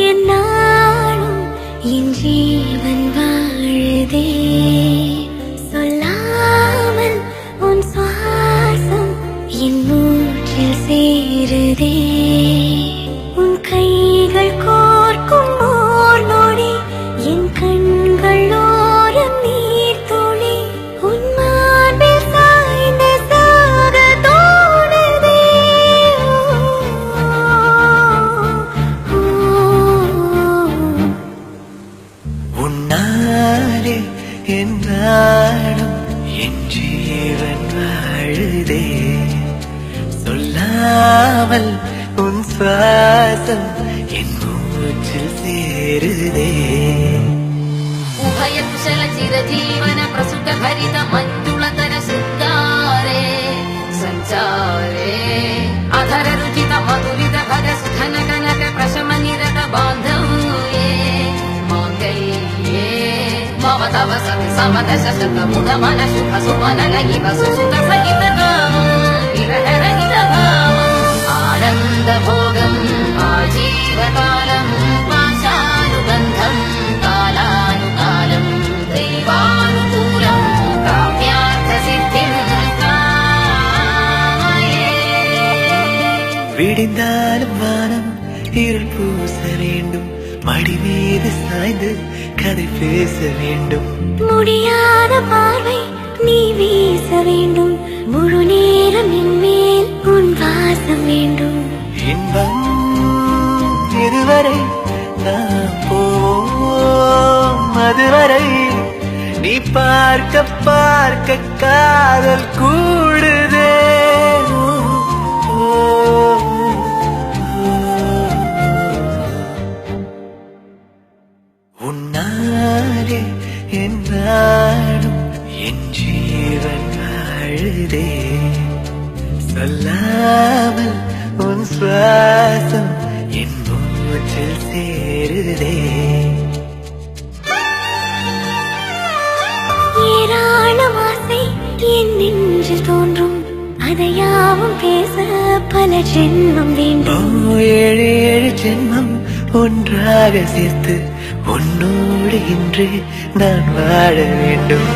என்னாலும் என் ஜீவன் வாழுதே சொல்லாமல் உன் சுவாசம் என் மூச்சில் சேருதே உன் கைகள் கோர்க்கும் ஓர் நொடி என் கண்கள் ஓரம் நீர் துளி உன் மார்பில் சாய்ந்து சாக தோணுதே உன்னாலே என்றாலும் என் ஜீவன் வாழுதே சொல்லாமல் உன் சுவாசம் என் மூச்சில் சேருதே उभय कुशल चिरजीवन प्रसुत भरित मञ्जुलतर शृङ्गारे सञ्चारे अधर रुचित मधुरित भग सुधन कनक प्रशम निरत बान्धव्ये माङ्गल्ये मम तव सति समदश शत मुद मन शुभ सुमन लगिव सुसुत सहित कामं विरह रहित भावम् आनन्द भोगम् आजीवकालम् पाशानुबन्धम् कालानुकालम् दैवानुकूलम् काम्यार्थसिद्धिम् कामये விடிந்தாலும் வானம் இருள் பூச வேண்டும் மடி மீது சாய்ந்து கதை பேச வேண்டும் முடியாத பார்வை நீ வீச வேண்டும் முழு நேரம் என் மேல் உன் வாசம் வேண்டும் இன்பம் இதுவரை நாம் போவோம் அதுவரை நீ பார்க்க பார்க்க காதல் கூடுதே உன்னாலே என்றாலும் என் ஜீவன் வாழுதே சொல்லாமல் உன் சுவாசம் என் மூச்சில் சேருதே ஏராளம் ஆசை என் நெஞ்சில் தோன்றும் அதையாவும் பேச பல ஜென்மம் வேண்டும் ஏழு ஏழு ஜென்மம் ஒன்றாக சேர்த்து உன்னோடு இன்று நான் வாழ வேண்டும்